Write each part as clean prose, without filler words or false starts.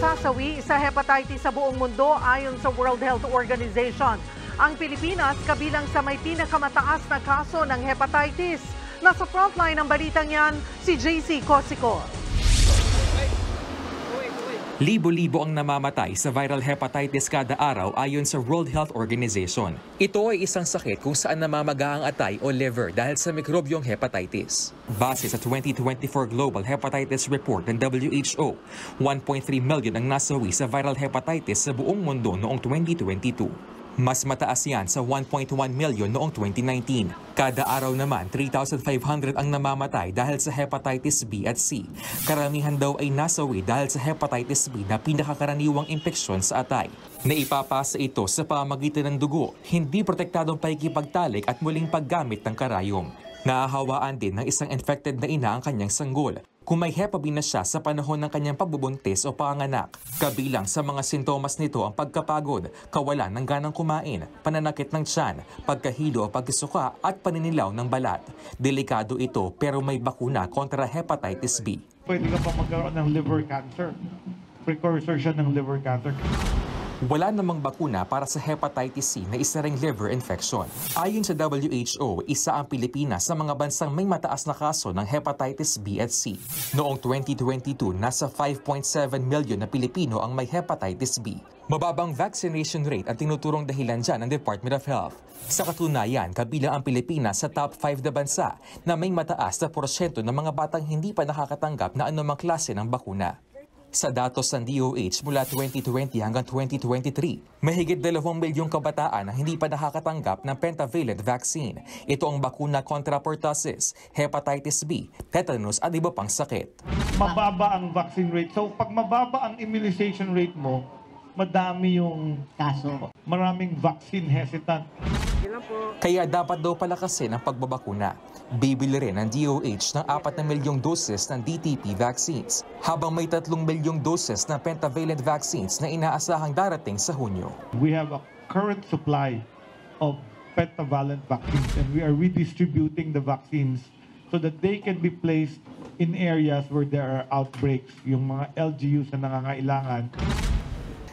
nasasawi sa hepatitis sa buong mundo ayon sa World Health Organization. Ang Pilipinas kabilang sa may pinakamataas na kaso ng hepatitis. Nasa frontline ng balitang yan, si JC Cosico. Libo-libo ang namamatay sa viral hepatitis kada araw ayon sa World Health Organization. Ito ay isang sakit kung saan namamaga ang atay o liver dahil sa mikrobyong hepatitis. Base sa 2024 Global Hepatitis Report ng WHO, 1.3 million ang nasawi sa viral hepatitis sa buong mundo noong 2022. Mas mataas yan sa 1.1 million noong 2019. Kada araw naman, 3,500 ang namamatay dahil sa hepatitis B at C. Karamihan daw ay nasawi dahil sa hepatitis B na pinakakaraniwang impeksyon sa atay. Naipapasa ito sa pamagitan ng dugo, hindi protektadong pakikipagtalik at muling paggamit ng karayom. Naahawaan din ng isang infected na ina ang kanyang sanggol kung may Hep B na siya sa panahon ng kanyang pagbubuntis o panganak. Kabilang sa mga sintomas nito ang pagkapagod, kawalan ng ganang kumain, pananakit ng tiyan, pagkahilo o pagkisuka at paninilaw ng balat. Delikado ito pero may bakuna kontra hepatitis B. Pwede ka pa magkaroon ng liver cancer. Precursor siya ng liver cancer. Wala namang bakuna para sa hepatitis C na isa ring liver infection. Ayon sa WHO, isa ang Pilipinas sa mga bansang may mataas na kaso ng hepatitis B at C. Noong 2022, nasa 5.7 million na Pilipino ang may hepatitis B. Mababang vaccination rate ang tinuturong dahilan dyan ng Department of Health. Sa katunayan, kabilang ang Pilipinas sa top 5 na bansa na may mataas na porsyento ng mga batang hindi pa nakakatanggap na anumang klase ng bakuna. Sa datos ng DOH mula 2020 hanggang 2023, mahigit 2 milyong kabataan ang hindi pa nakakatanggap ng pentavalent vaccine. Ito ang bakuna kontra pertussis, hepatitis B, tetanus at iba pang sakit. Mababa ang vaccine rate. So pag mababa ang immunization rate mo, madami yung kaso. Maraming vaccine hesitant. Kaya dapat daw palakasin ang pagbabakuna. Bibili rin ng DOH ng 4 na milyong doses ng DTP vaccines, habang may 3 milyong doses ng pentavalent vaccines na inaasahang darating sa Hunyo. We have a current supply of pentavalent vaccines and we are redistributing the vaccines so that they can be placed in areas where there are outbreaks, yung mga LGUs na nangangailangan.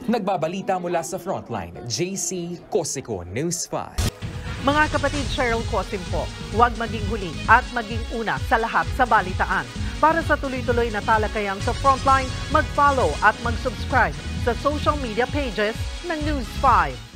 Nagbabalita mula sa Frontline, JC Cosico, News 5. Mga kapatid, Cheryl Cosim po, huwag maging huli at maging una sa lahat sa balitaan. Para sa tuloy-tuloy na talakayang sa Frontline, mag-follow at mag-subscribe sa social media pages ng News 5.